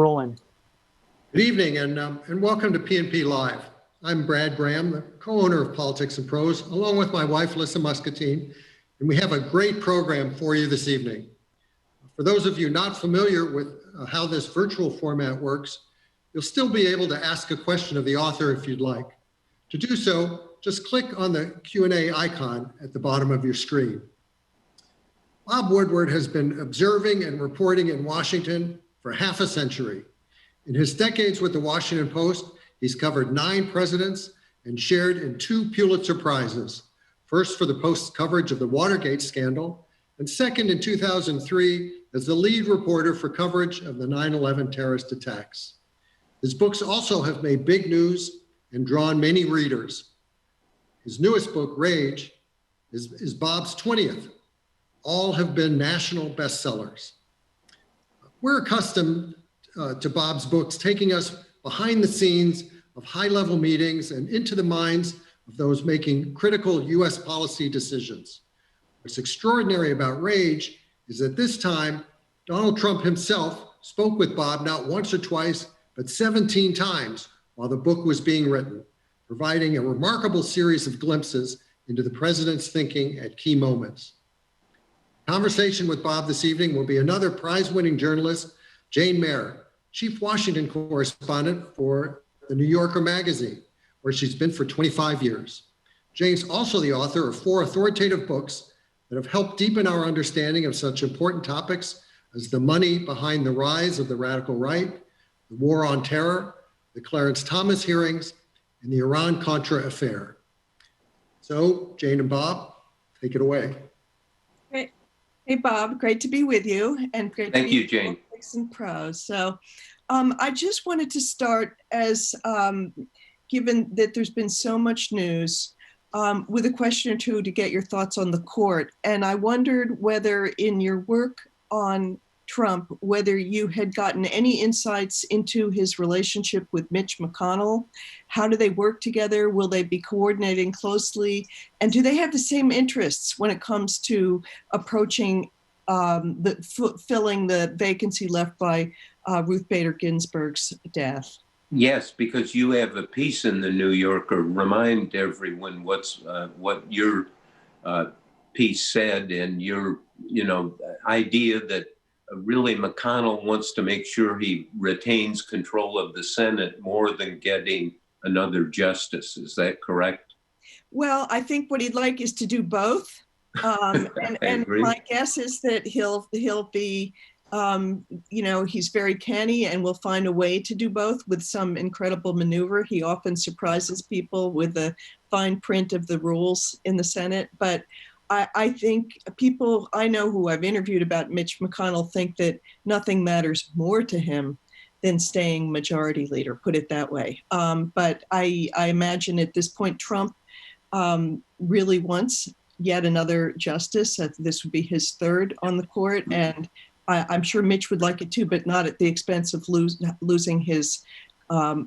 Rolling. Good evening and welcome to PNP Live. I'm Brad Graham, the co-owner of Politics and Prose, along with my wife, Lissa Muscatine, and we have a great program for you this evening. For those of you not familiar with how this virtual format works, you'll still be able to ask a question of the author if you'd like. To do so, just click on the Q&A icon at the bottom of your screen. Bob Woodward has been observing and reporting in Washington for half a century. In his decades with the Washington Post, he's covered 9 presidents and shared in 2 Pulitzer Prizes. First for the Post's coverage of the Watergate scandal, and second in 2003 as the lead reporter for coverage of the 9/11 terrorist attacks. His books also have made big news and drawn many readers. His newest book, Rage, is Bob's 20th. All have been national bestsellers. We're accustomed to Bob's books taking us behind the scenes of high-level meetings and into the minds of those making critical US policy decisions. What's extraordinary about Rage is that this time, Donald Trump himself spoke with Bob not once or twice, but 17 times while the book was being written, providing a remarkable series of glimpses into the president's thinking at key moments. Conversation with Bob this evening will be another prize-winning journalist, Jane Mayer, chief Washington correspondent for the New Yorker magazine, where she's been for 25 years. Jane's also the author of 4 authoritative books that have helped deepen our understanding of such important topics as the money behind the rise of the radical right, the war on terror, the Clarence Thomas hearings, and the Iran-Contra affair. So, Jane and Bob, take it away. Great. Hey, Bob, great to be with you, and great Thank to be you, Jane. Politics and Prose. So I just wanted to start as, given that there's been so much news, with a question or two to get your thoughts on the court. And I wondered whether in your work on Trump, whether you had gotten any insights into his relationship with Mitch McConnell. How do they work together? Will they be coordinating closely? And do they have the same interests when it comes to approaching filling the vacancy left by Ruth Bader Ginsburg's death? Yes, because you have a piece in the New Yorker. Remind everyone what your piece said, and your idea that really McConnell wants to make sure he retains control of the Senate more than getting another justice. Is that correct? Well, I think what he'd like is to do both. And my guess is that he'll be, he's very canny and will find a way to do both with some incredible maneuver. He often surprises people with the fine print of the rules in the Senate. But I think people I know who I've interviewed about Mitch McConnell think that nothing matters more to him than staying majority leader, put it that way. But I imagine at this point, Trump really wants yet another justice. This would be his 3rd on the court. And I'm sure Mitch would like it too, but not at the expense of losing his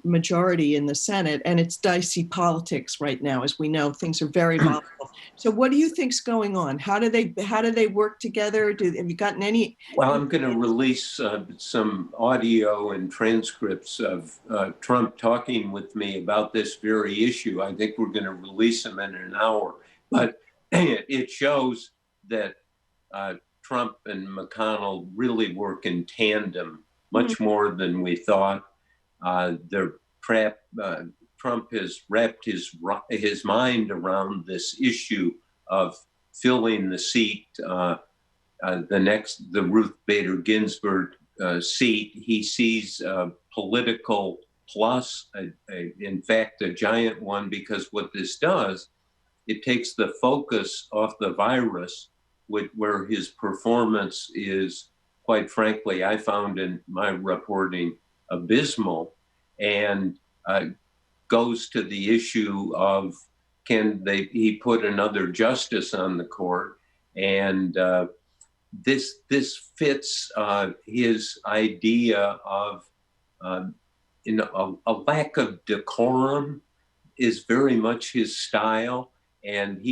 majority in the Senate. And it's dicey politics right now. As we know, things are very volatile. So what do you think's going on? How do they work together? Have you gotten any? Well, I'm going to release some audio and transcripts of Trump talking with me about this very issue. I think we're going to release them in an hour. But it shows that Trump and McConnell really work in tandem, much more than we thought. Trump has wrapped his mind around this issue of filling the seat, the Ruth Bader Ginsburg seat. He sees a political plus, in fact, a giant one, because what this does, it takes the focus off the virus, where his performance is, quite frankly, I found in my reporting, abysmal, and goes to the issue of he put another justice on the court, and this fits his idea of a lack of decorum is very much his style, and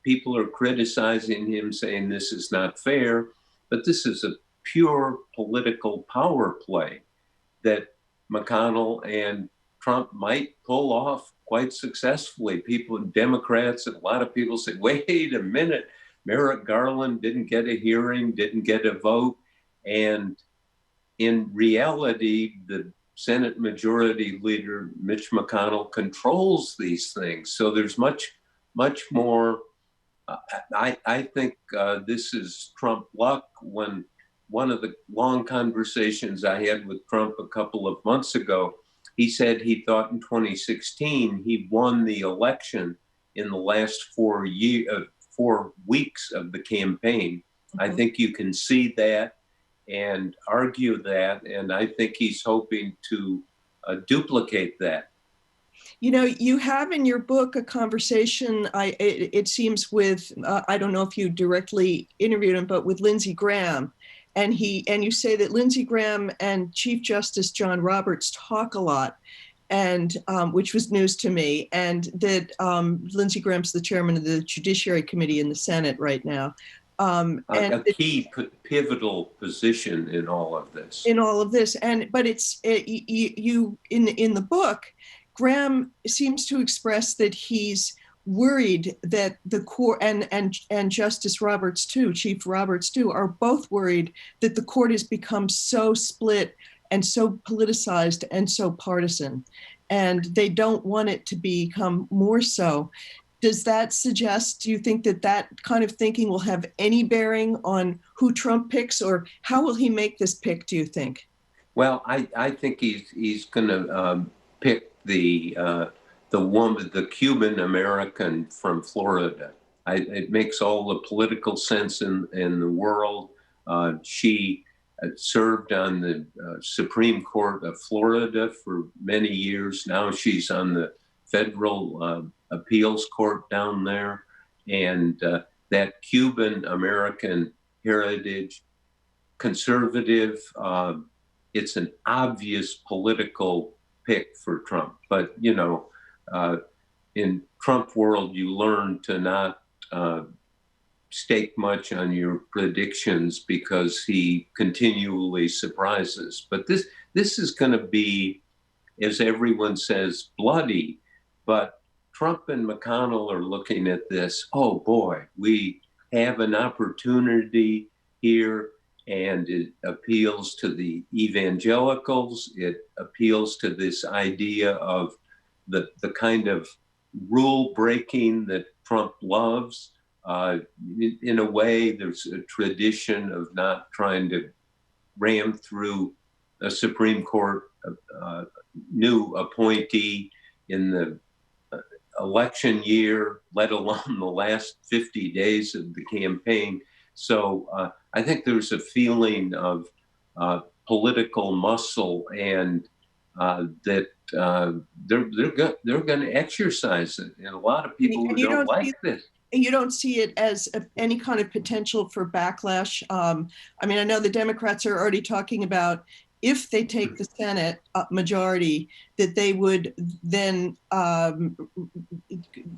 people are criticizing him, saying this is not fair, but this is pure political power play that McConnell and Trump might pull off quite successfully. People, Democrats, and a lot of people say, wait a minute, Merrick Garland didn't get a hearing, didn't get a vote. And in reality, the Senate Majority Leader Mitch McConnell controls these things. So there's much more. I think this is Trump luck. When one of the long conversations I had with Trump a couple of months ago, he said he thought in 2016 he won the election in the last 4 weeks of the campaign. I think you can see that and argue that, and I think he's hoping to duplicate that. You know, you have in your book a conversation, it seems, with, I don't know if you directly interviewed him, but with Lindsey Graham. And you say that Lindsey Graham and Chief Justice John Roberts talk a lot, and which was news to me, and that Lindsey Graham's the chairman of the Judiciary Committee in the Senate right now. And a key pivotal position in all of this. But you in the book, Graham seems to express that he's worried that the court and Justice Roberts too, Chief Roberts too, are both worried that the court has become so split and so politicized and so partisan, and they don't want it to become more so. Does that suggest, do you think that that kind of thinking will have any bearing on who Trump picks, or how will he make this pick, do you think? Well, I think he's going to pick the woman, the Cuban American from Florida. It makes all the political sense in the world. She served on the Supreme Court of Florida for many years. Now she's on the federal appeals court down there. And that Cuban American heritage, conservative, it's an obvious political pick for Trump. But, you know, in Trump world, you learn to not stake much on your predictions because he continually surprises. But this is going to be, as everyone says, bloody. But Trump and McConnell are looking at this, oh boy, we have an opportunity here, and it appeals to the evangelicals. It appeals to this idea of the kind of rule breaking that Trump loves. In a way, there's a tradition of not trying to ram through a Supreme Court new appointee in the election year, let alone the last 50 days of the campaign. So I think there's a feeling of political muscle, and that they're going to exercise it. And a lot of people who don't like this. You don't see it as any kind of potential for backlash. I mean, I know the Democrats are already talking about, if they take the Senate majority, that they would then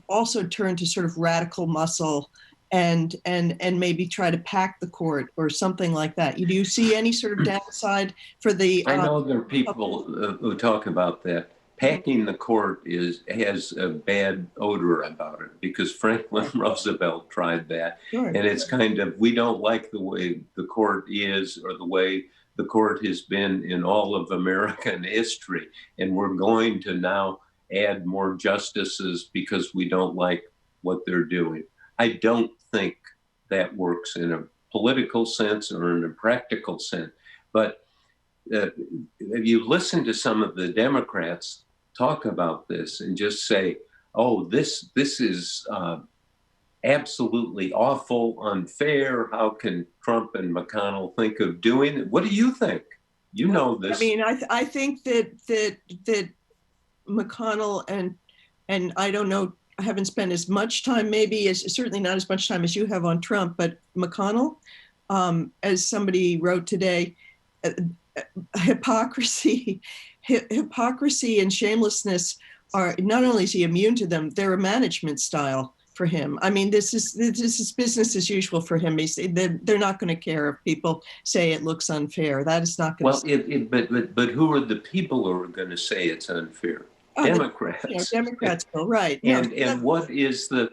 also turn to sort of radical muscle and maybe try to pack the court or something like that. Do you see any sort of downside for the? I know there are people who talk about that. Packing the court has a bad odor about it, because Franklin Roosevelt tried that. Sure. And it's kind of, we don't like the way the court is, or the way the court has been in all of American history. And we're going to now add more justices because we don't like what they're doing. I don't think that works in a political sense or in a practical sense. But if you listen to some of the Democrats talk about this and just say, oh, this is absolutely awful, unfair. How can Trump and McConnell think of doing it? What do you think? You know this. I mean, I think that McConnell and I don't know, I haven't spent as much time, certainly not as much time as you have on Trump, but McConnell, as somebody wrote today, hypocrisy and shamelessness are, not only is he immune to them, they're a management style. for him. I mean, this is business as usual for him. They're not going to care if people say it looks unfair. That is not going to. But who are the people who are going to say it's unfair? Democrats. Democrats will, right. No, and what is the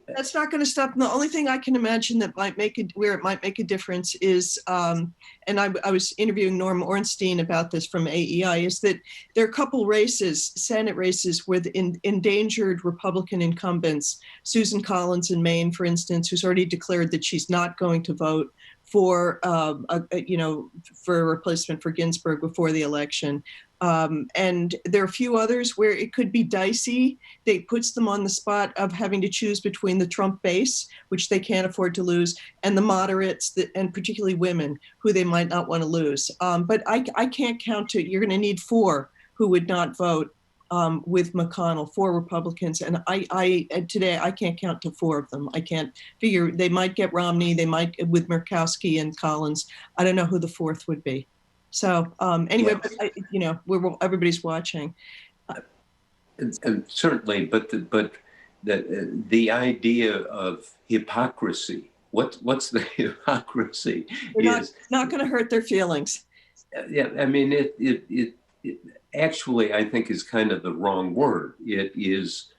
that's not going to stop. And the only thing I can imagine that might make it where it might make a difference is, and I was interviewing Norm Ornstein about this from AEI, is that there are a couple races, Senate races, with endangered Republican incumbents, Susan Collins in Maine, for instance, who's already declared that she's not going to vote for, for a replacement for Ginsburg before the election. And there are a few others where it could be dicey. They puts them on the spot of having to choose between the Trump base, which they can't afford to lose, and the moderates, and particularly women, who they might not want to lose. But I can't count to, you're going to need 4 who would not vote with McConnell, 4 Republicans. And today I can't count to 4 of them. I can't figure, they might get Romney, they might with Murkowski and Collins. I don't know who the 4th would be. So anyway, yeah. But everybody's watching. And certainly, but the idea of hypocrisy. What's the hypocrisy? It's not going to hurt their feelings. Yeah, I mean, it actually, I think, is kind of the wrong word. It is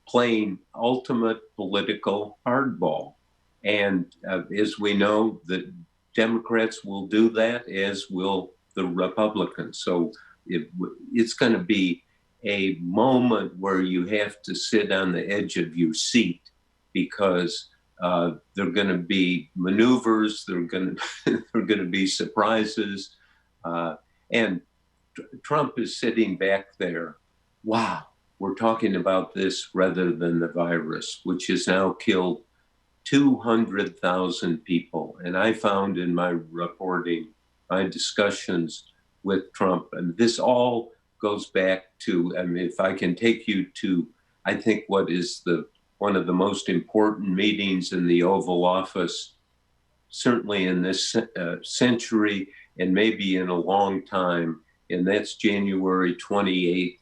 playing ultimate political hardball, and as we know, the Democrats will do that, as will the Republicans. So it's going to be a moment where you have to sit on the edge of your seat, because there are going to be maneuvers, there are going to be surprises, and Trump is sitting back there. Wow, we're talking about this rather than the virus, which has now killed 200,000 people. And I found in my reporting, my discussions with Trump, and this all goes back to, I mean, if I can take you to, I think, what is one of the most important meetings in the Oval Office, certainly in this century and maybe in a long time, and that's January 28th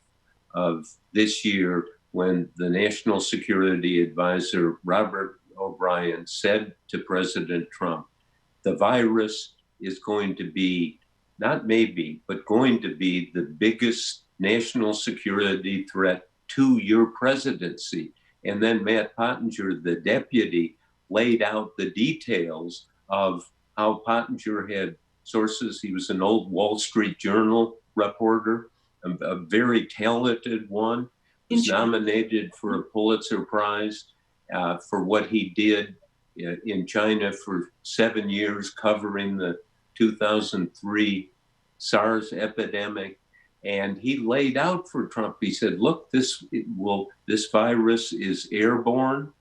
of this year, when the National Security Advisor, Robert O'Brien, said to President Trump, the virus is going to be, not maybe, but going to be the biggest national security threat to your presidency. And then Matt Pottinger, the deputy, laid out the details of how Pottinger had sources. He was an old Wall Street Journal reporter, a very talented one, was nominated for a Pulitzer Prize for what he did in China for 7 years, covering the 2003 SARS epidemic. And he laid out for Trump, he said, look, this virus is airborne.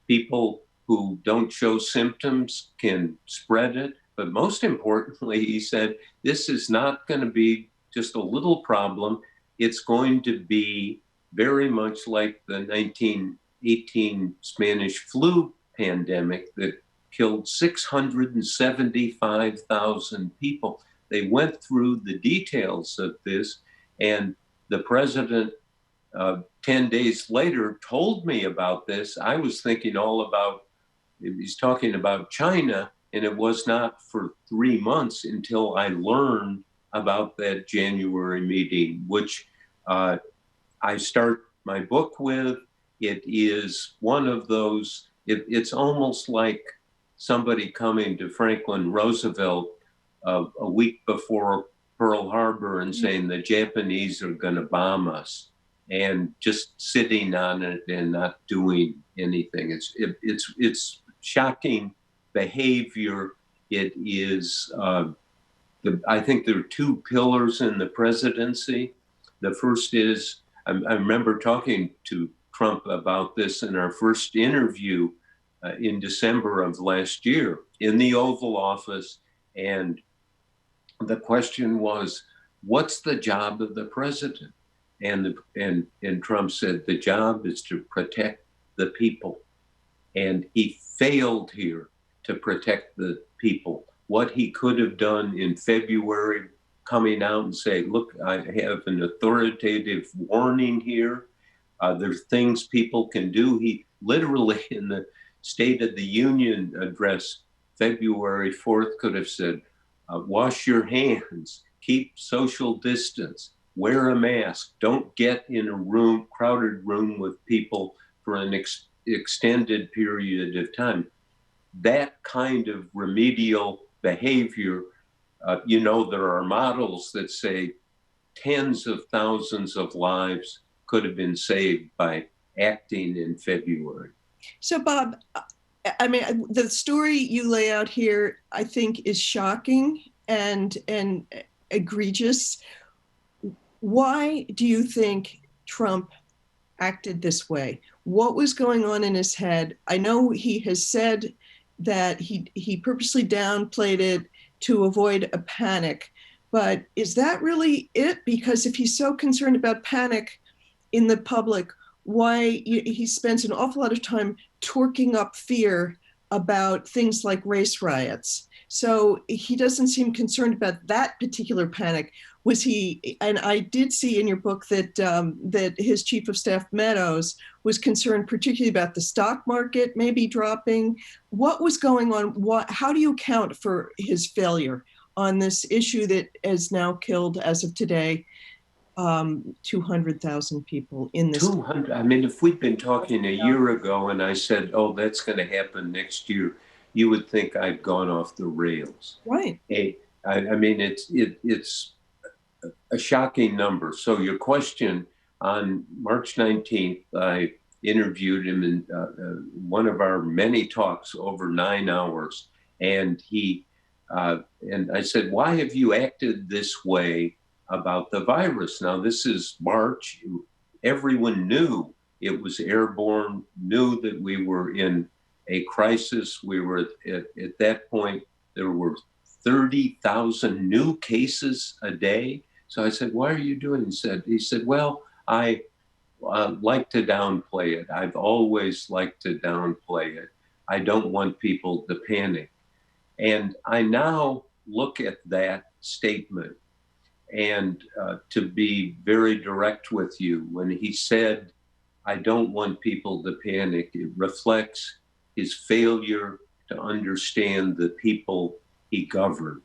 People who don't show symptoms can spread it. But most importantly, he said, this is not going to be just a little problem. It's going to be very much like the 1918 Spanish flu pandemic that killed 675,000 people. They went through the details of this, and the president 10 days later told me about this. I was thinking all about, he's talking about China, and it was not for 3 months until I learned about that January meeting, which I start my book with. It is one of those, it's almost like somebody coming to Franklin Roosevelt a week before Pearl Harbor and saying the Japanese are going to bomb us, and just sitting on it and not doing anything. It's shocking behavior. It is, I think there are 2 pillars in the presidency. The first is, I remember talking to Trump about this in our first interview in December of last year in the Oval Office. And the question was, what's the job of the president? And Trump said, the job is to protect the people. And he failed here to protect the people. What he could have done in February, coming out and say, look, I have an authoritative warning here. There are things people can do. He literally, in the State of the Union address, February 4th, could have said, wash your hands, keep social distance, wear a mask, don't get in a room, crowded room with people for an extended period of time. That kind of remedial behavior, there are models that say tens of thousands of lives could have been saved by acting in February. So, Bob, I mean, the story you lay out here, I think, is shocking and egregious. Why do you think Trump acted this way? What was going on in his head? I know he has said that he purposely downplayed it to avoid a panic, but is that really it? Because if he's so concerned about panic in the public, why he spends an awful lot of time torquing up fear about things like race riots. So he doesn't seem concerned about that particular panic. Was he? And I did see in your book that that his chief of staff Meadows was concerned particularly about the stock market maybe dropping. What was going on? How do you account for his failure on this issue that has now killed, as of today, 200,000 people in this? 200. I mean, if we'd been talking a year ago and I said, "Oh, that's going to happen next year," you would think I'd gone off the rails. Right. I mean, it's a shocking number. So your question, on March 19th, I interviewed him in one of our many talks over 9 hours, and and I said, "Why have you acted this way about the virus?" Now, this is March. Everyone knew it was airborne, knew that we were in a crisis. We were at that point, there were 30,000 new cases a day. So I said, "Why are you doing it?" He said, "Well, I like to downplay it. I've always liked to downplay it. I don't want people to panic." And I now look at that statement, and to be very direct with you, when he said, "I don't want people to panic," it reflects his failure to understand the people he governs.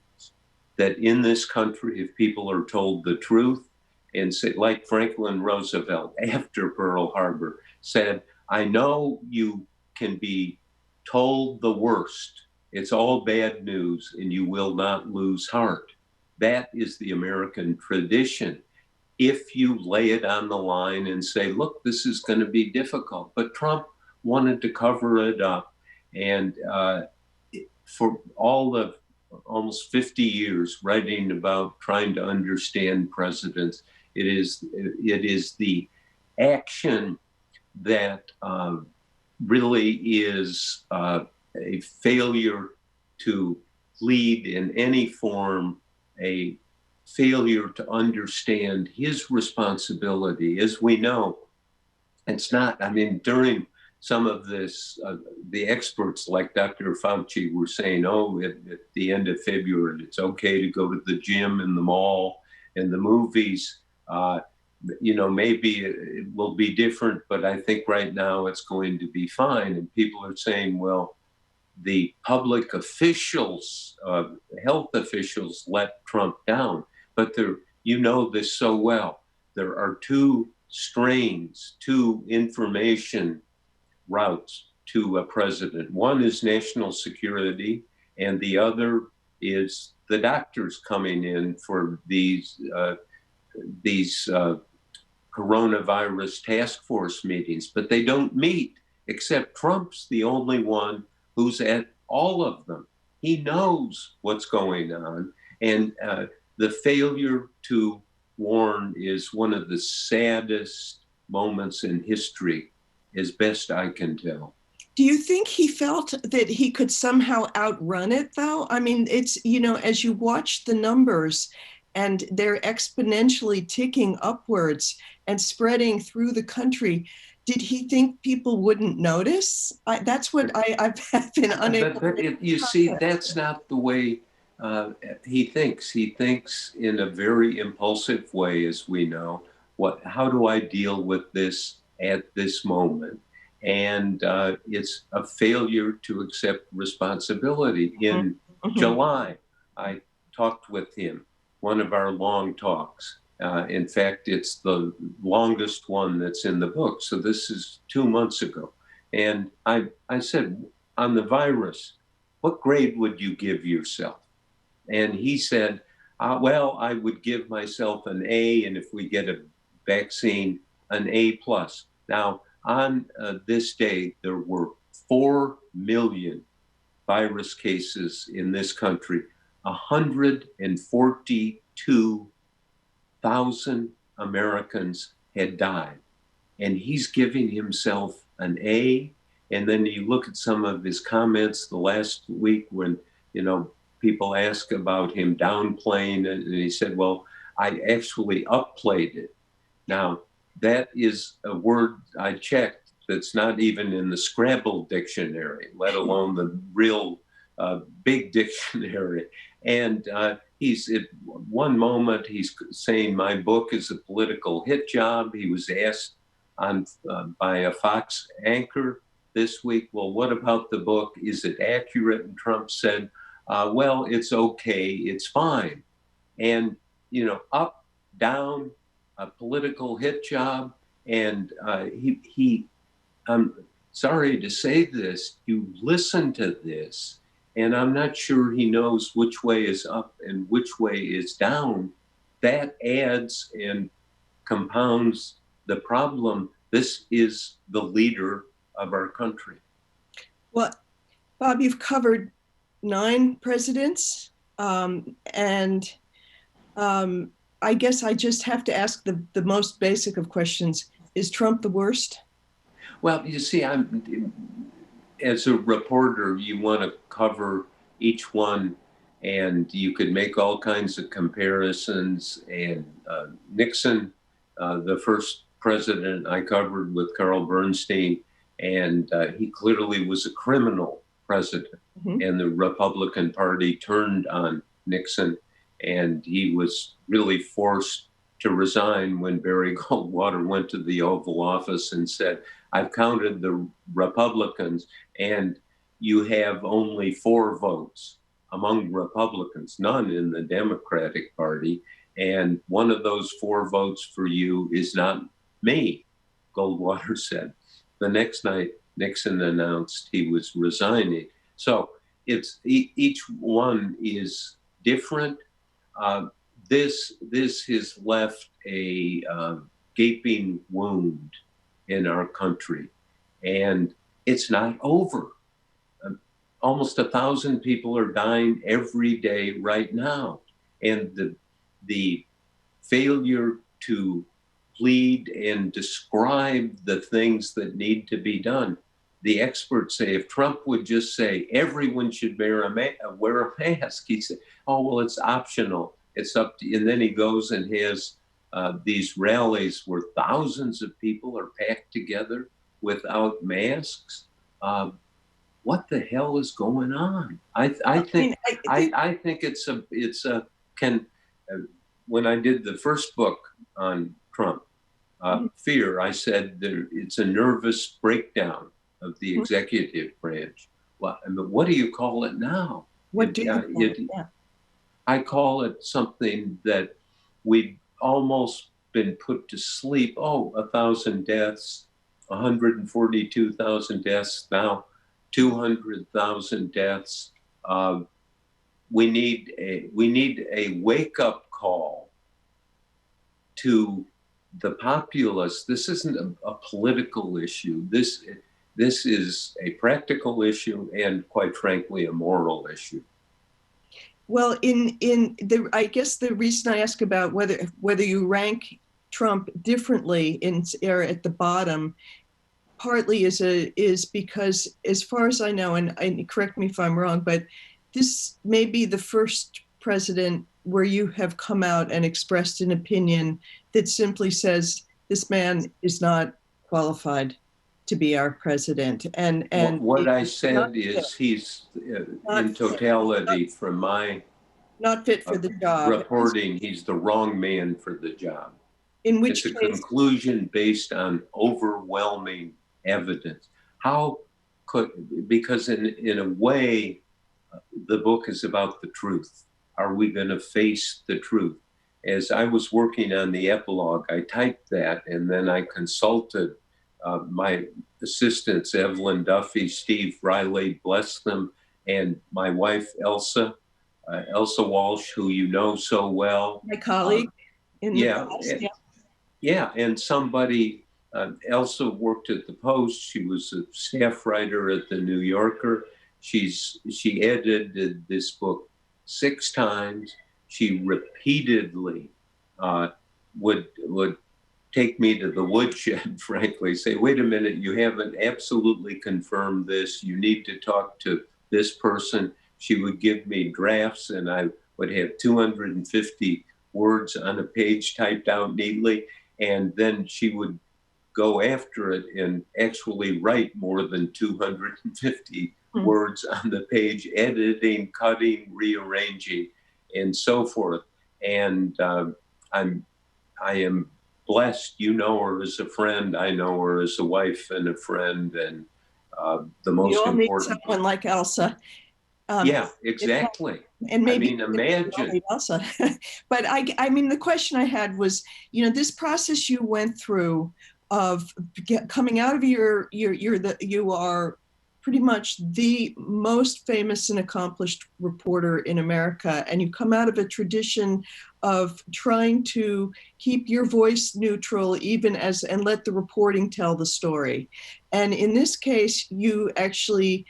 That in this country, if people are told the truth, and say, like Franklin Roosevelt after Pearl Harbor said, "I know you can be told the worst. It's all bad news and you will not lose heart." That is the American tradition. If you lay it on the line and say, "Look, this is going to be difficult." But Trump wanted to cover it up. And for all of almost 50 years writing about trying to understand presidents, it is the action that really is a failure to lead in any form, a failure to understand his responsibility. As we know, it's not, I mean, during some of this, the experts like Dr. Fauci were saying, "Oh, at the end of February, it's okay to go to the gym and the mall and the movies. Maybe it will be different, but I think right now it's going to be fine." And people are saying, well, the public officials, health officials let Trump down. But this so well. There are two strains, two information routes to a president. One is national security, and the other is the doctors coming in for these coronavirus task force meetings. But they don't meet, except Trump's the only one who's at all of them. He knows what's going on. And the failure to warn is one of the saddest moments in history, as best I can tell. Do you think he felt that he could somehow outrun it, though? I mean, it's, as you watch the numbers and they're exponentially ticking upwards and spreading through the country, did he think people wouldn't notice? That's what I've been unable to. You see, that's not the way he thinks. He thinks in a very impulsive way, as we know. How do I deal with this at this moment. And it's a failure to accept responsibility. In July, I talked with him, one of our long talks. In fact, it's the longest one that's in the book. So this is 2 months ago. And I said, on the virus, what grade would you give yourself? And he said, well, I would give myself an A, and if we get a vaccine, an A plus. Now, on this day, there were 4 million virus cases in this country, 142,000 Americans had died. And he's giving himself an A. And then you look at some of his comments the last week when, people ask about him downplaying it, and he said, well, I actually upplayed it. Now, that is a word I checked that's not even in the Scrabble dictionary, let alone the real big dictionary. And he's at one moment, he's saying my book is a political hit job. He was asked by a Fox anchor this week, well, what about the book? Is it accurate? And Trump said, well, it's okay, it's fine. And, up, down, a political hit job. And I'm sorry to say this, you listen to this, and I'm not sure he knows which way is up and which way is down. That adds and compounds the problem. This is the leader of our country. Well, Bob, you've covered 9 presidents, and I guess I just have to ask the most basic of questions. Is Trump the worst? Well, you see, as a reporter, you want to cover each one, and you could make all kinds of comparisons. And Nixon, the first president I covered with Carl Bernstein, and he clearly was a criminal president. And the Republican Party turned on Nixon, and he was really forced to resign when Barry Goldwater went to the Oval Office and said, I've counted the Republicans, and you have only 4 votes among Republicans, none in the Democratic Party. And one of those 4 votes for you is not me, Goldwater said. The next night, Nixon announced he was resigning. So it's each one is different. This has left a gaping wound in our country, and it's not over. Almost 1,000 people are dying every day right now, and the failure to plead and describe the things that need to be done. The experts say if Trump would just say everyone should wear a mask, he said, oh, well, it's optional. It's up to, and then he goes and has these rallies where thousands of people are packed together without masks. What the hell is going on? I think when I did the first book on Trump, Fear, I said it's a nervous breakdown of the executive branch. Well, I mean, what do you call it now? What do you call it? Yeah. I call it something that we've almost been put to sleep. Oh, 1,000 deaths, 142,000 deaths, now 200,000 deaths. We need a wake-up call to the populace. This isn't a political issue. This is a practical issue and, quite frankly, a moral issue. Well, I guess the reason I ask about whether you rank Trump differently or at the bottom, partly is because, as far as I know, and correct me if I'm wrong, but this may be the first president where you have come out and expressed an opinion that simply says this man is not qualified to be our president. And what I said is he's in totality, from my not fit for the job reporting, he's the wrong man for the job. In which It's a case, conclusion based on overwhelming evidence. How could, because in a way, the book is about the truth. Are we going to face the truth? As I was working on the epilogue, I typed that and then I consulted my assistants, Evelyn Duffy, Steve Riley, bless them, and my wife, Elsa Walsh, who you know so well. my colleague in the Yeah, past, yeah. yeah, and somebody, Elsa worked at the Post. She was a staff writer at the New Yorker. She edited this book 6 times. She repeatedly would take me to the woodshed, frankly, say, wait a minute, you haven't absolutely confirmed this. You need to talk to this person. She would give me drafts and I would have 250 words on a page typed out neatly. And then she would go after it and actually write more than 250 words on the page, editing, cutting, rearranging, and so forth. And I am blessed. You know her as a friend. I know her as a wife and a friend. And the most We all need important. someone like Elsa. Yeah, exactly. And maybe I mean, imagine. Elsa. But I mean, the question I had was, you know, this process you went through of coming out of you are pretty much the most famous and accomplished reporter in America, and you come out of a tradition of trying to keep your voice neutral, even as, and let the reporting tell the story. And in this case, you actually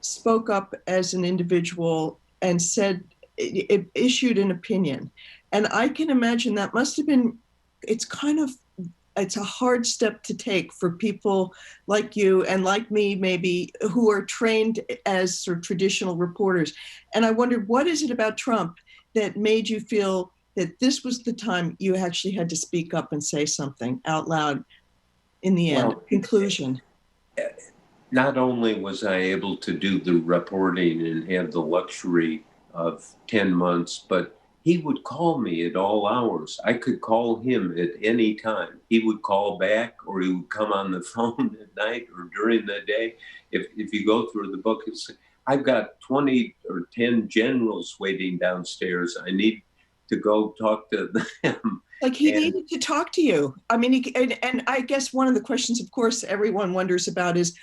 spoke up as an individual and said, it issued an opinion. And I can imagine that must have been, it's a hard step to take for people like you and like me, maybe, who are trained as sort of traditional reporters. And I wondered, what is it about Trump that made you feel that this was the time you actually had to speak up and say something out loud in the end, conclusion? Not only was I able to do the reporting and have the luxury of 10 months, but he would call me at all hours. I could call him at any time. He would call back or he would come on the phone at night or during the day. If you go through the book, it's, I've got 20 or 10 generals waiting downstairs. I need to go talk to them. Like he needed to talk to you. I mean, and I guess one of the questions, of course, everyone wonders about is,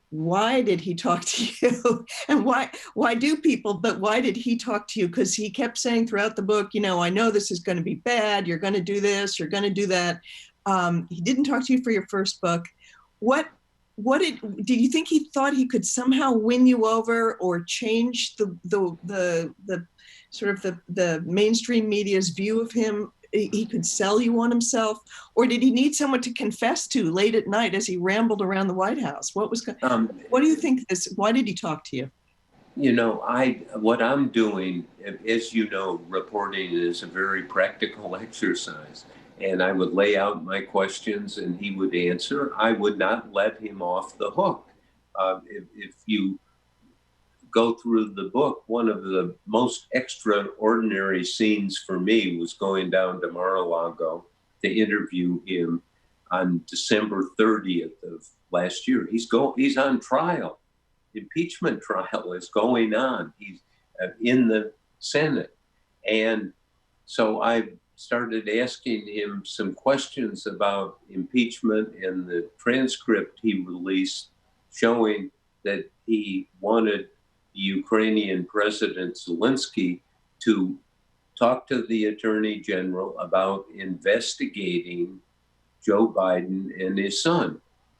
why did he talk to you? And why do people, but why did he talk to you? Because he kept saying throughout the book, you know, I know this is going to be bad. You're going to do this. You're going to do that. He didn't talk to you for your first book. What did you think he thought he could somehow win you over or change the sort of the mainstream media's view of him? He could sell you on himself, or did he need someone to confess to late at night as he rambled around the White House? What do you think why did he talk to you? You know, what I'm doing, as you know, reporting is a very practical exercise. And I would lay out my questions and he would answer. I would not let him off the hook. If you go through the book, one of the most extraordinary scenes for me was going down to Mar-a-Lago to interview him on December 30th of last year. He's on trial. Impeachment trial is going on. He's in the Senate. And so I started asking him some questions about impeachment, and the transcript he released showing that he wanted the Ukrainian President Zelensky to talk to the Attorney General about investigating Joe Biden and his son.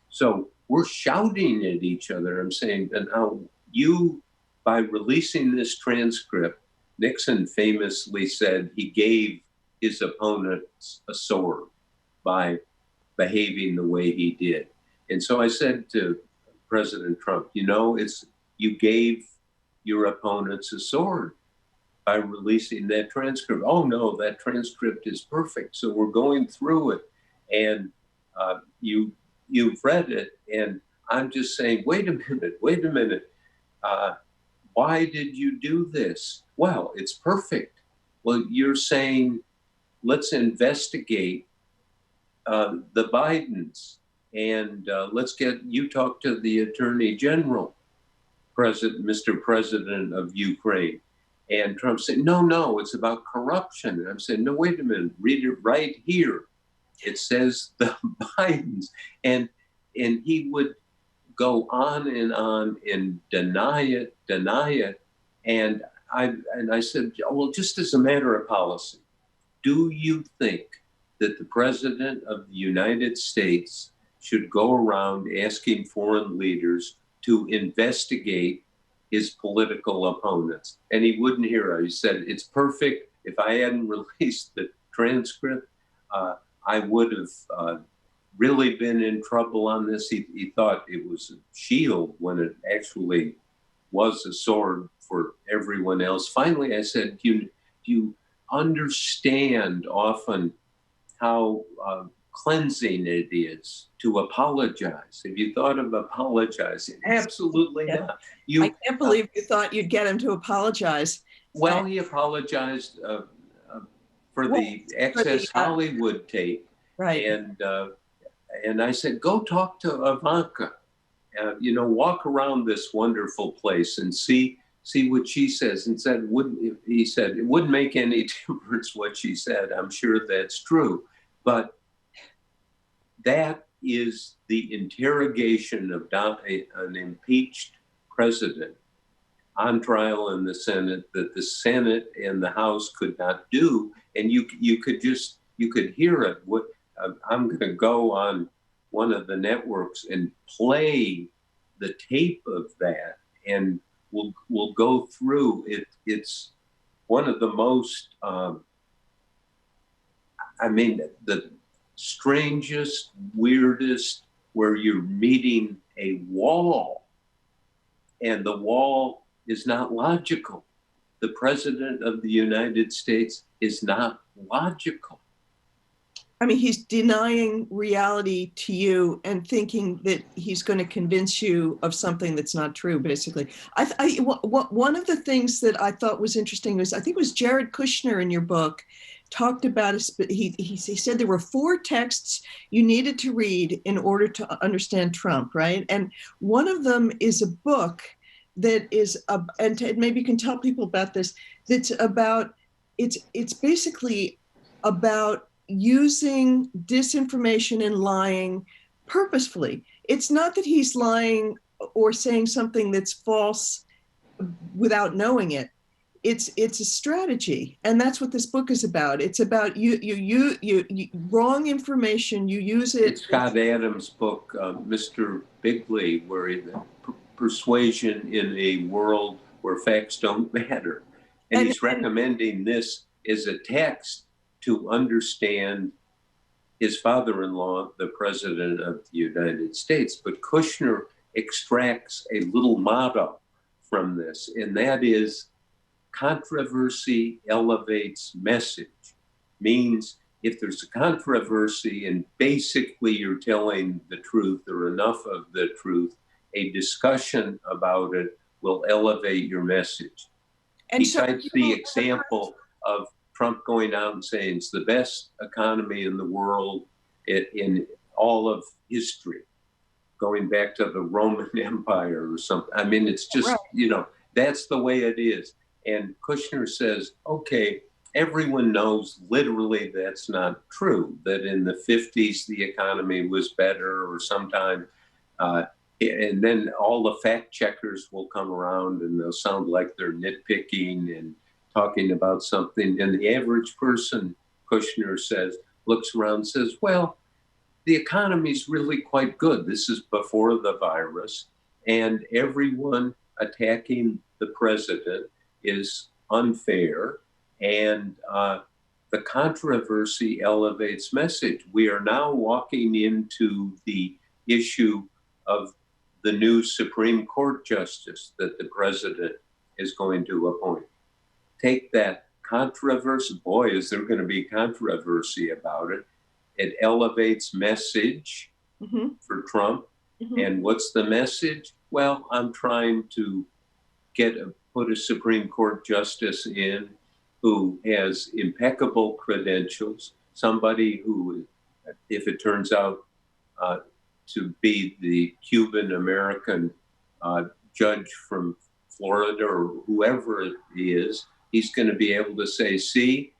So we're shouting at each other. I'm saying, and now you, by releasing this transcript, Nixon famously said he gave his opponents a sword by behaving the way he did. And so I said to President Trump, you know, you gave your opponents a sword by releasing that transcript. Oh no, that transcript is perfect. So we're going through it, and you've read it, and I'm just saying, wait a minute. Why did you do this? Well, it's perfect. Well, you're saying let's investigate the Bidens, and let's get you talk to the Attorney General, Mr. President of Ukraine. And Trump said, no, it's about corruption. And I'm saying, no, wait a minute, read it right here. It says the Bidens. And he would go on and deny it. And I said, well, just as a matter of policy, do you think that the President of the United States should go around asking foreign leaders to investigate his political opponents? And he wouldn't hear it. He said, it's perfect. If I hadn't released the transcript, I would have really been in trouble on this. He thought it was a shield when it actually was a sword for everyone else. Finally, I said, do you understand often how cleansing it is to apologize? Have you thought of apologizing? Absolutely not. I can't believe you thought you'd get him to apologize. Well, he apologized for the excess Hollywood tape. Right. And I said, go talk to Ivanka. Walk around this wonderful place and see what she says. And he said, it wouldn't make any difference what she said. I'm sure that's true. But that is the interrogation of an impeached president on trial in the Senate that the Senate and the House could not do. And you could hear it. I'm going to go on one of the networks and play the tape of that, and we'll go through it. It's one of the most, the strangest, weirdest, where you're meeting a wall, and the wall is not logical. The President of the United States is not logical. I mean, he's denying reality to you and thinking that he's going to convince you of something that's not true, basically. One of the things that I thought was interesting was, I think it was Jared Kushner in your book, talked about, he said there were 4 texts you needed to read in order to understand Trump, right? And one of them is a book that is, and maybe you can tell people about this, that's about, it's basically about using disinformation and lying purposefully. It's not that he's lying or saying something that's false without knowing it. It's a strategy, and that's what this book is about. It's about you wrong information. You use it. It's Scott Adams' book, Mr. Bigley, where persuasion in a world where facts don't matter, and he's recommending this as a text to understand his father-in-law, the President of the United States. But Kushner extracts a little motto from this, and that is, controversy elevates message. Means if there's a controversy and basically you're telling the truth or enough of the truth, a discussion about it will elevate your message. And he cites the example of Trump going out and saying it's the best economy in the world in all of history, going back to the Roman Empire or something. I mean, it's just, that's the way it is. And Kushner says, okay, everyone knows literally that's not true, that in the 50s the economy was better or sometime, and then all the fact checkers will come around and they'll sound like they're nitpicking and talking about something. And the average person, Kushner says, looks around and says, well, the economy's really quite good. This is before the virus, and everyone attacking the president is unfair, and the controversy elevates message. We are now walking into the issue of the new Supreme Court justice that the president is going to appoint. Take that controversy, boy, is there going to be controversy about it. It elevates message for Trump. And what's the message? Well, I'm trying to put a Supreme Court justice in who has impeccable credentials, somebody who, if it turns out to be the Cuban American judge from Florida or whoever it is, he's going to be able to say, see,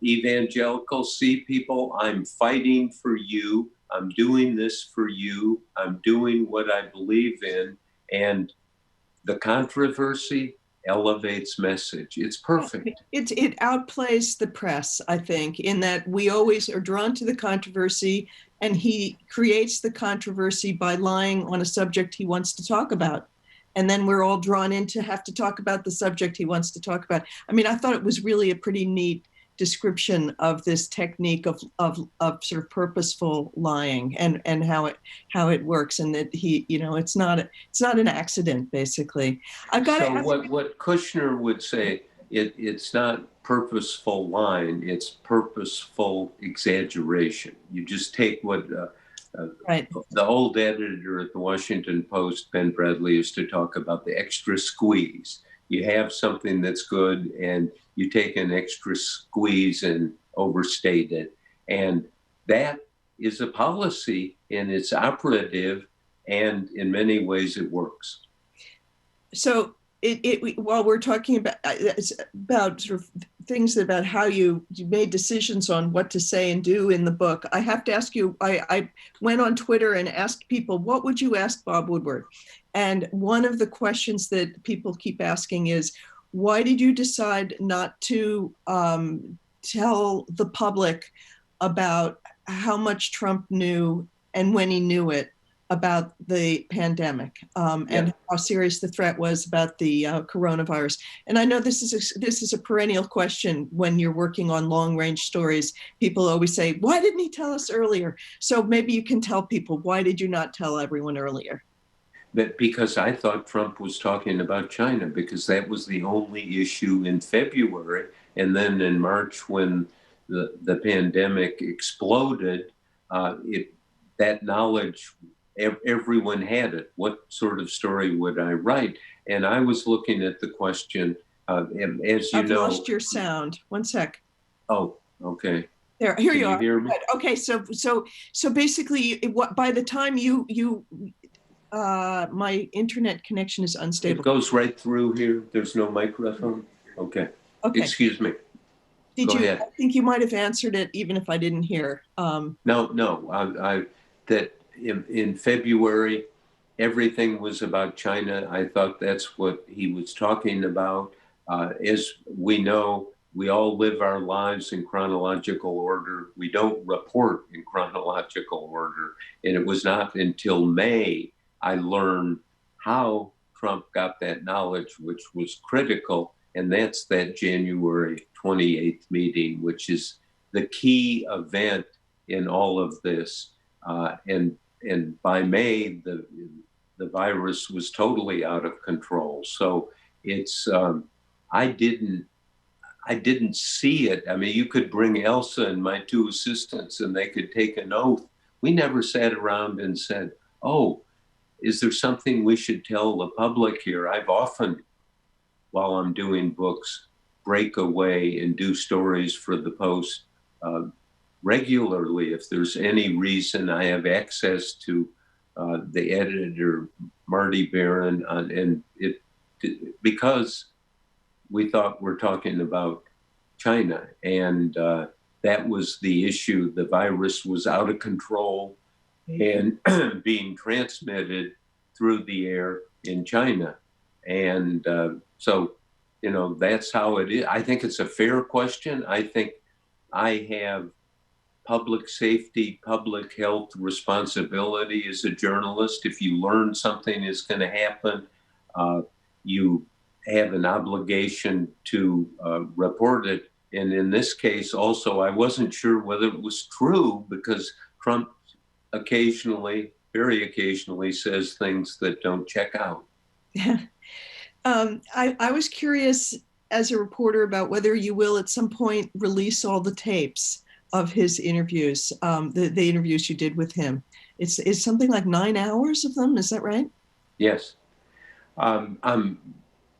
evangelicals, see, people, I'm fighting for you. I'm doing this for you. I'm doing what I believe in. And the controversy elevates message. It's perfect. It outplays the press, I think, in that we always are drawn to the controversy, and he creates the controversy by lying on a subject he wants to talk about. And then we're all drawn in to have to talk about the subject he wants to talk about. I mean, I thought it was really a pretty neat description of this technique of sort of purposeful lying and how it works, and that he, you know, it's not an accident, basically. I've got So to ask, what Kushner would say, it's not purposeful lying, it's purposeful exaggeration. You just take what right. the old editor at the Washington Post, Ben Bradley, used to talk about the extra squeeze. You have something that's good and you take an extra squeeze and overstate it. And that is a policy, and it's operative, and in many ways it works. So while we're talking about it's about sort of things about how you made decisions on what to say and do in the book, I have to ask you, I went on Twitter and asked people, what would you ask Bob Woodward? And one of the questions that people keep asking is, why did you decide not to tell the public about how much Trump knew and when he knew it about the pandemic and how serious the threat was about the coronavirus? And I know this is a perennial question when you're working on long range stories. People always say, why didn't he tell us earlier? So maybe you can tell people, why did you not tell everyone earlier? But because I thought Trump was talking about China, because that was the only issue in February. And then in March, when the pandemic exploded, that knowledge, everyone had it. What sort of story would I write? And I was looking at the question, as you know. I've lost your sound. One sec. Oh, okay. Here Can you are. Hear me? Okay, so basically, by the time you my internet connection is unstable. It goes right through here. There's no microphone. Okay. Excuse me. Go ahead. I think you might have answered it even if I didn't hear. No. That in February, everything was about China. I thought that's what he was talking about. As we know, we all live our lives in chronological order. We don't report in chronological order. And it was not until May I learned how Trump got that knowledge, which was critical. And that's that January 28th meeting, which is the key event in all of this. And by May, the virus was totally out of control. So it's, I didn't see it. I mean, you could bring Elsa and my two assistants and they could take an oath. We never sat around and said, oh, is there something we should tell the public here? I've often, while I'm doing books, break away and do stories for the Post regularly. If there's any reason, I have access to the editor, Marty Barron, and because we thought we're talking about China, and that was the issue. The virus was out of control and being transmitted through the air in China. And so, you know, that's how it is. I think it's a fair question. I think I have public safety, public health responsibility as a journalist. If you learn something is going to happen, you have an obligation to report it. And in this case, also, I wasn't sure whether it was true because Trump occasionally, very occasionally, says things that don't check out. I was curious as a reporter about whether you will at some point release all the tapes of his interviews, the interviews you did with him. It's something like 9 hours of them, is that right? Yes. I'm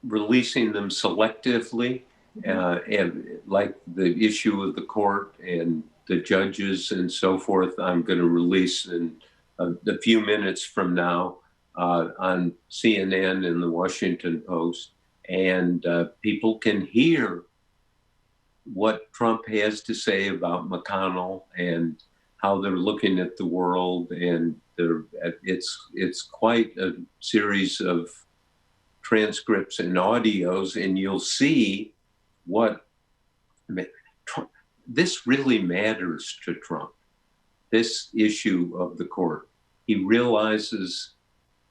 releasing them selectively. and like the issue of the court and the judges and so forth, I'm going to release in a few minutes from now on CNN and the Washington Post, and people can hear what Trump has to say about McConnell and how they're looking at the world, and it's quite a series of transcripts and audios, and you'll see what Trump, this really matters to Trump, this issue of the court. He realizes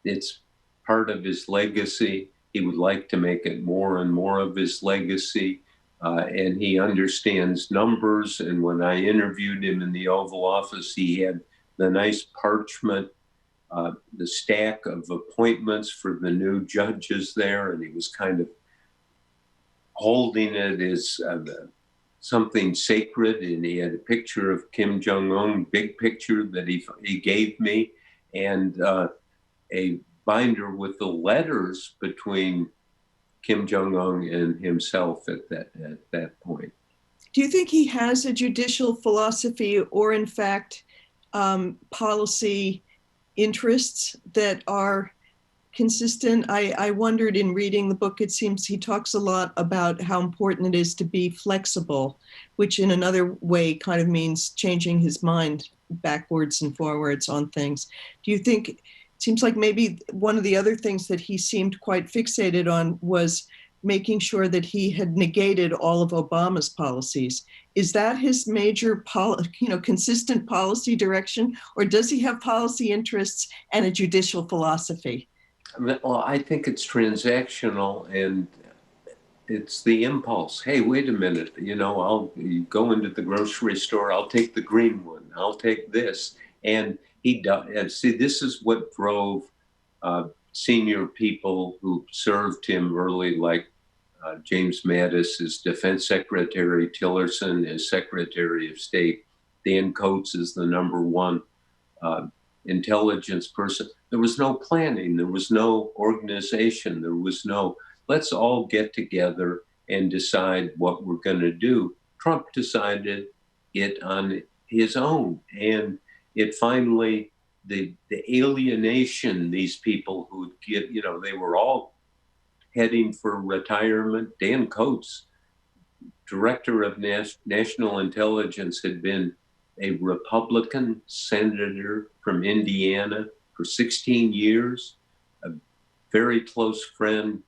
it's part of his legacy. He would like to make it more and more of his legacy. And he understands numbers. And when I interviewed him in the Oval Office, he had the nice parchment, the stack of appointments for the new judges there. And he was kind of holding it as something sacred. And he had a picture of Kim Jong-un, big picture that he gave me, and a binder with the letters between Kim Jong-un and himself at that point. Do you think he has a judicial philosophy or, in fact, policy interests that are consistent? I wondered in reading the book, it seems he talks a lot about how important it is to be flexible, which in another way kind of means changing his mind backwards and forwards on things. Do you think, it seems like maybe one of the other things that he seemed quite fixated on was making sure that he had negated all of Obama's policies. Is that his major, consistent policy direction, or does he have policy interests and a judicial philosophy? Well, I think it's transactional, and it's the impulse. Hey, wait a minute, I'll go into the grocery store, I'll take the green one, I'll take this. And he does. And see, this is what drove senior people who served him early, like James Mattis, as Defense Secretary, Tillerson as Secretary of State, Dan Coats is the #1 intelligence person. There was no planning, there was no organization, there was no, let's all get together and decide what we're going to do. Trump decided it on his own. And it finally, the alienation, these people who get, they were all heading for retirement. Dan Coats, director of national intelligence, had been a Republican senator from Indiana for 16 years, a very close friend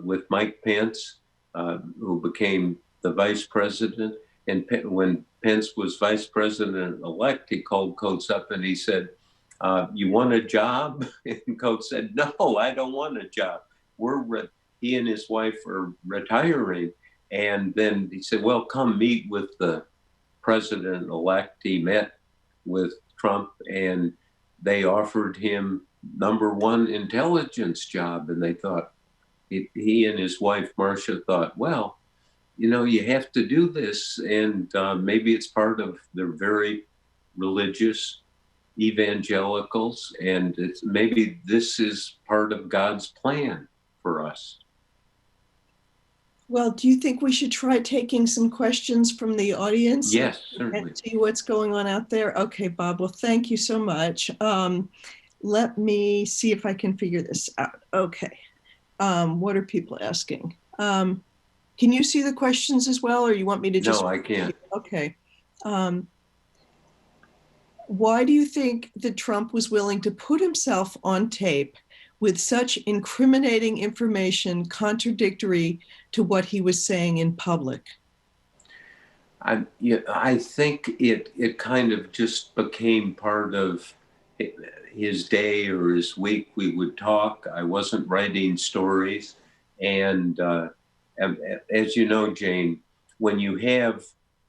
with Mike Pence, who became the vice president. And when Pence was vice president-elect, he called Coats up and he said, you want a job? And Coats said, no, I don't want a job. He and his wife are retiring. And then he said, well, come meet with the president-elect. He met with Trump and they offered him #1 intelligence job. And they thought, he and his wife, Marcia, thought, well, you have to do this. And maybe it's part of their very religious evangelicals. And maybe this is part of God's plan for us. Well, do you think we should try taking some questions from the audience? Yes, certainly. And see what's going on out there? Okay, Bob. Well, thank you so much. Let me see if I can figure this out. Okay. What are people asking? Can you see the questions as well, or you want me to just? No, I can't. Okay. Why do you think that Trump was willing to put himself on tape with such incriminating information contradictory to what he was saying in public? I think it kind of just became part of his day or his week. We would talk. I wasn't writing stories. And as you know, Jane, when you have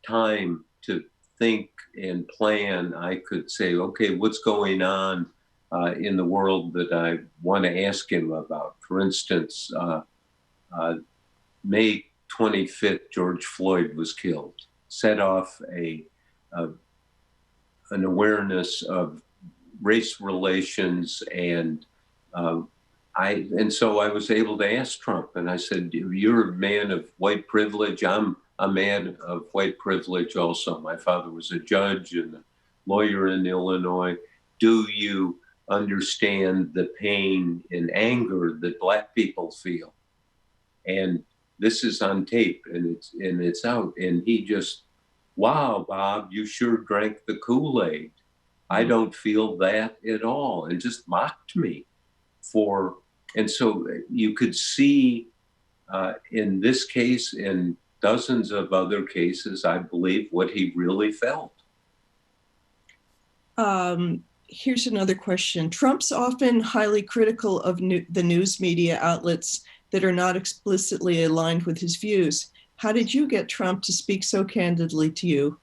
time to think and plan, I could say, okay, what's going on in the world that I want to ask him about? For instance, May 25th, George Floyd was killed, set off an awareness of race relations and And so I was able to ask Trump, and I said, "You're a man of white privilege. I'm a man of white privilege also. My father was a judge and a lawyer in Illinois. Do you understand the pain and anger that Black people feel?" And this is on tape, and it's out. And he just, "Wow, Bob, you sure drank the Kool-Aid. I don't feel that at all," and just mocked me for. And so you could see in this case, in dozens of other cases, I believe what he really felt. Here's another question. Trump's often highly critical of the news media outlets that are not explicitly aligned with his views. How did you get Trump to speak so candidly to you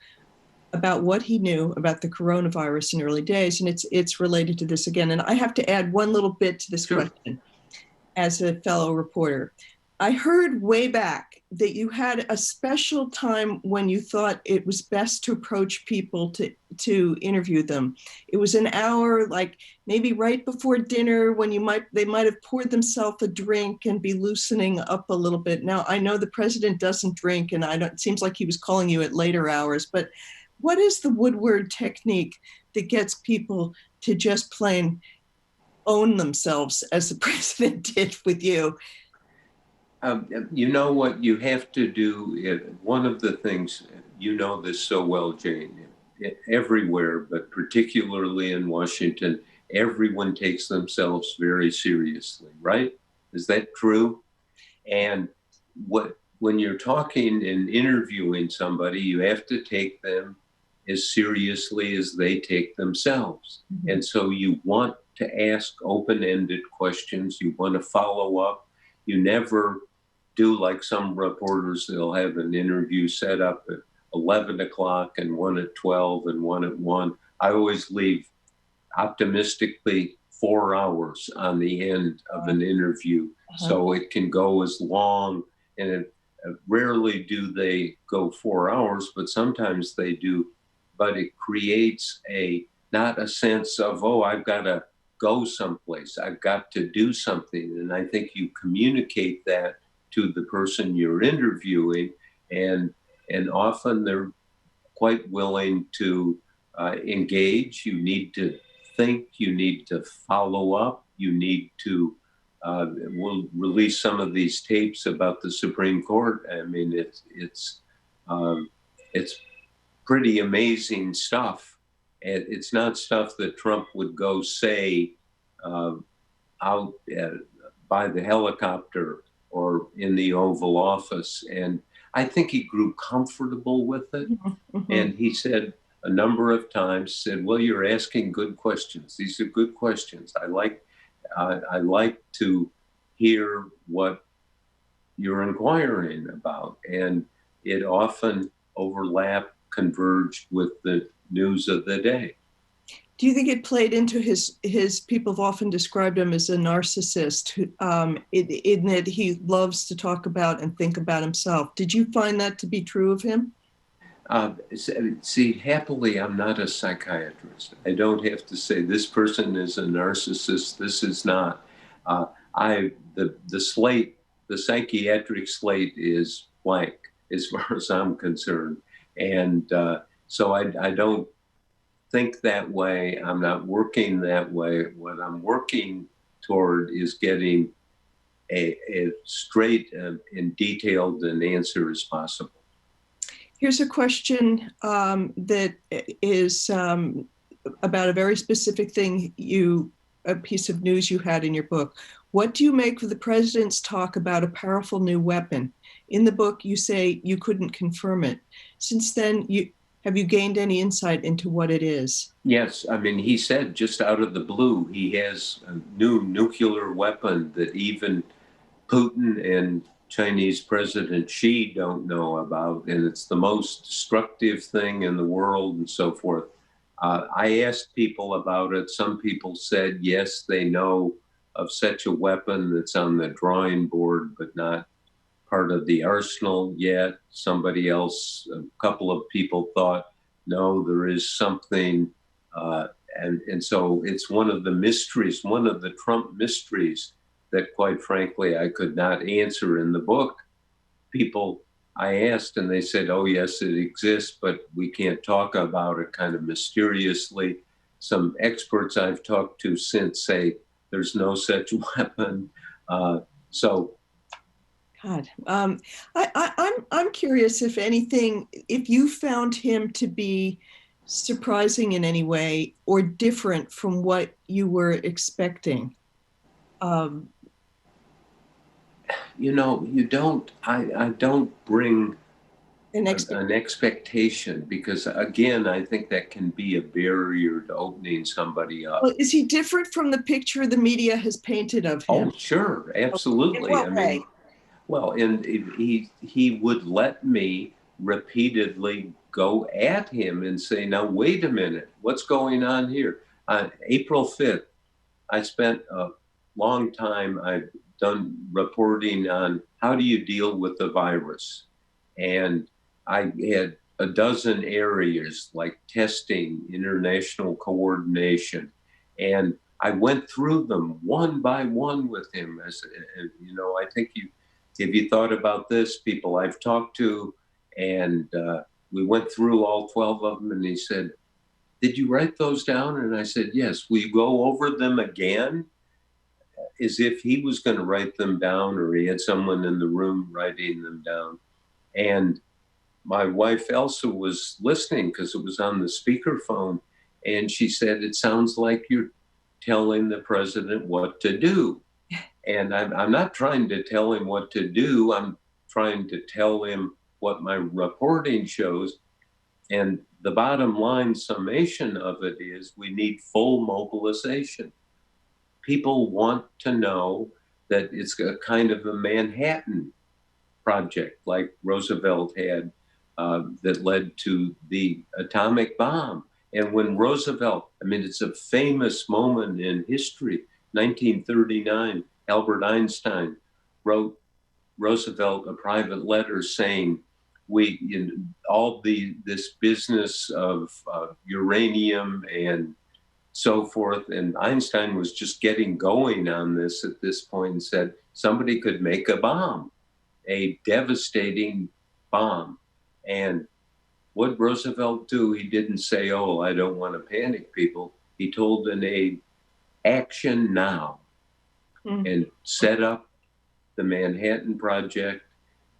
about what he knew about the coronavirus in early days? And it's related to this again. And I have to add one little bit to this question as a fellow reporter. I heard way back that you had a special time when you thought it was best to approach people to interview them. It was an hour, like maybe right before dinner, when they might have poured themselves a drink and be loosening up a little bit. Now, I know the president doesn't drink, and it seems like he was calling you at later hours, but what is the Woodward technique that gets people to just plain own themselves as the president did with you? You know what you have to do? One of the things, you know this so well, Jane, everywhere, but particularly in Washington, everyone takes themselves very seriously, right? Is that true? And when you're talking and interviewing somebody, you have to take them as seriously as they take themselves. Mm-hmm. And so you want to ask open-ended questions. You want to follow up. You never do like some reporters, they'll have an interview set up at 11 o'clock and one at 12 and one at 1. I always leave optimistically 4 hours on the end of an interview, so it can go as long, and rarely do they go 4 hours, but sometimes they do. But it creates not a sense of, oh, I've got to go someplace, I've got to do something. And I think you communicate that to the person you're interviewing, and often they're quite willing to engage. You need to think, you need to follow up, you need to, we'll release some of these tapes about the Supreme Court. I mean, it's pretty amazing stuff. And it's not stuff that Trump would go say out by the helicopter or in the Oval Office. And I think he grew comfortable with it. Mm-hmm. And he said a number of times, well, you're asking good questions. These are good questions. I like to hear what you're inquiring about. And it often converged with the news of the day. Do you think it played into his people have often described him as a narcissist, in that he loves to talk about and think about himself? Did you find that to be true of him? See, happily, I'm not a psychiatrist. I don't have to say this person is a narcissist, this is not. The psychiatric slate is blank as far as I'm concerned. And so I don't think that way. I'm not working that way. What I'm working toward is getting a straight and detailed an answer as possible. Here's a question that is about a very specific thing, a piece of news you had in your book. What do you make of the president's talk about a powerful new weapon? In the book, you say you couldn't confirm it. Since then, have you gained any insight into what it is? Yes. I mean, he said just out of the blue, he has a new nuclear weapon that even Putin and Chinese President Xi don't know about, and it's the most destructive thing in the world and so forth. I asked people about it. Some people said, yes, they know of such a weapon that's on the drawing board, but not part of the arsenal yet. Somebody else, a couple of people thought, no, there is something. And so it's one of the mysteries, one of the Trump mysteries that, quite frankly, I could not answer in the book. People I asked, and they said, oh, yes, it exists, but we can't talk about it, kind of mysteriously. Some experts I've talked to since say there's no such weapon. So, God, I'm curious if anything, if you found him to be surprising in any way or different from what you were expecting. Um, I don't bring an an expectation, because again, I think that can be a barrier to opening somebody up. Well, is he different from the picture the media has painted of him? Oh, sure, In absolutely. what way? Well, and he would let me repeatedly go at him and say, now, wait a minute, what's going on here? On April 5th, I spent a long time, I've done reporting on how do you deal with the virus. And I had a dozen areas like testing, international coordination, and I went through them one by one with him. I think if you thought about this, people I've talked to, and we went through all 12 of them, and he said, did you write those down? And I said, yes. We go over them again, as if he was going to write them down or he had someone in the room writing them down. And my wife Elsa was listening because it was on the speakerphone, and she said, it sounds like you're telling the president what to do. And I'm not trying to tell him what to do. I'm trying to tell him what my reporting shows. And the bottom line summation of it is we need full mobilization. People want to know that it's a kind of a Manhattan project like Roosevelt had, that led to the atomic bomb. And when Roosevelt, it's a famous moment in history, 1939, Albert Einstein wrote Roosevelt a private letter saying, this business of uranium and so forth, and Einstein was just getting going on this at this point, and said somebody could make a bomb, a devastating bomb. And what Roosevelt do? He didn't say, oh, I don't want to panic people. He told an aide, action now, and set up the Manhattan Project.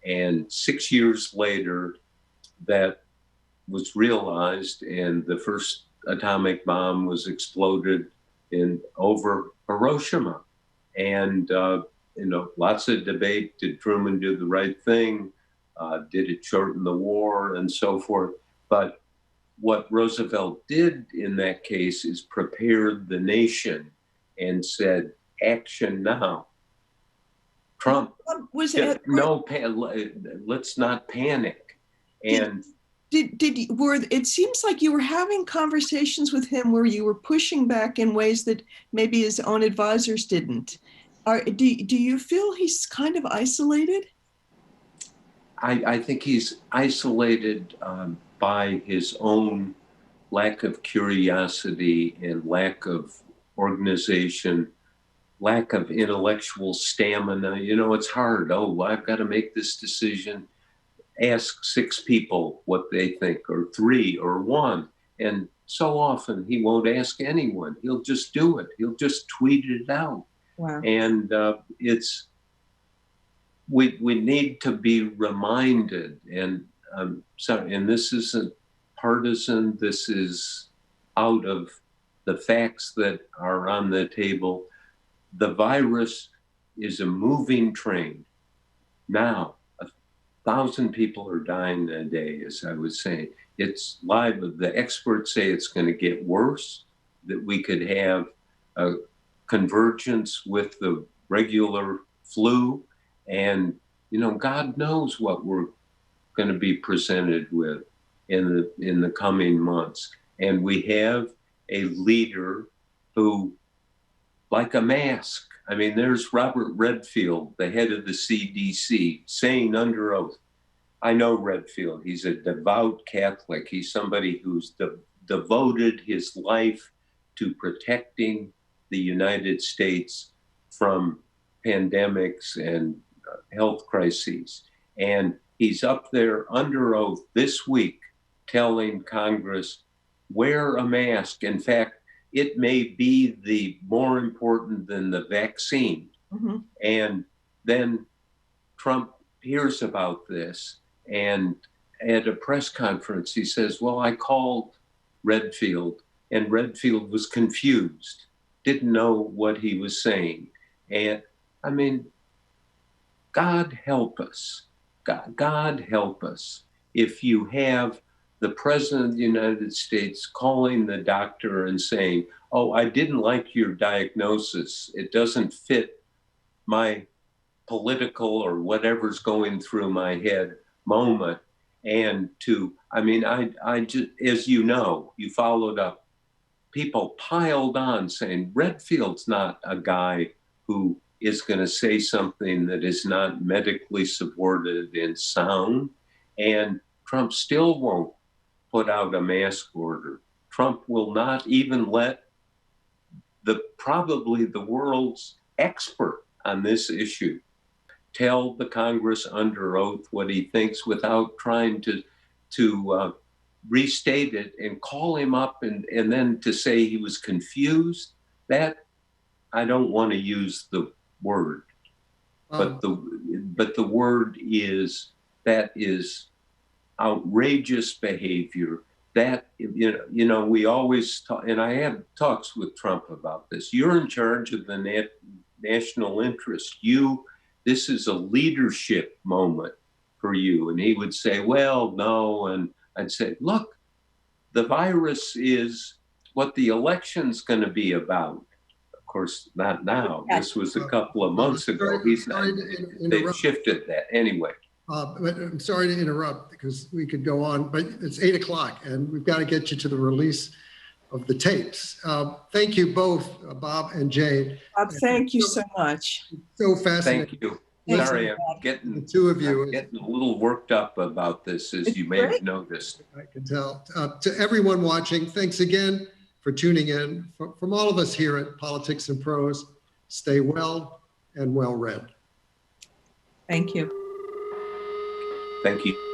And 6 years later, that was realized, and the first atomic bomb was exploded over Hiroshima. And lots of debate. Did Truman do the right thing? Did it shorten the war, and so forth? But what Roosevelt did in that case is prepared the nation and said, action now. Trump, let's not panic. And it seems like you were having conversations with him where you were pushing back in ways that maybe his own advisors didn't. Do you feel he's kind of isolated? I think he's isolated by his own lack of curiosity and lack of organization, lack of intellectual stamina. It's hard. Oh, I've got to make this decision. Ask 6 people what they think, or 3 or 1. And so often he won't ask anyone. He'll just do it. He'll just tweet it out. Wow. And we need to be reminded, and and this isn't partisan, this is out of the facts that are on the table. The virus is a moving train. Now, 1,000 people are dying a day, as I was saying. It's live. The experts say it's going to get worse, that we could have a convergence with the regular flu. And, God knows what we're going to be presented with in the coming months. And we have a leader who, like a mask, there's Robert Redfield, the head of the CDC, saying under oath, I know Redfield, he's a devout Catholic. He's somebody who's devoted his life to protecting the United States from pandemics and health crises. And he's up there under oath this week telling Congress, wear a mask. In fact, it may be the more important than the vaccine. Mm-hmm. And then Trump hears about this, and at a press conference, he says, well, I called Redfield, and Redfield was confused, didn't know what he was saying. And I mean, God help us. God help us if you have the President of the United States calling the doctor and saying, oh, I didn't like your diagnosis. It doesn't fit my political or whatever's going through my head moment. And I just, as you know, you followed up, people piled on saying Redfield's not a guy who is going to say something that is not medically supported and sound. And Trump still won't put out a mask order. Trump will not even let probably the world's expert on this issue tell the Congress under oath what he thinks without trying to restate it and call him up and then to say he was confused. That I don't want to use the word, but the word is, that is outrageous behavior. That, you know, we always talk, and I have talks with Trump about this. You're in charge of the national interest. This is a leadership moment for you. And he would say, well, no. And I'd say, look, the virus is what the election's going to be about. Of course, not now. This was a couple of months ago. They've shifted that anyway. But I'm sorry to interrupt because we could go on, but it's 8 o'clock and we've got to get you to the release of the tapes. Thank you both, Bob and Jane. Bob, thank you so much. So fascinating. Thank you. Thanks, Sorry, I'm Bob. getting, The two of you. I'm getting a little worked up about this, as you may have noticed. I can tell. To everyone watching, thanks again for tuning in. From all of us here at Politics and Prose, stay well and well read. Thank you. Thank you.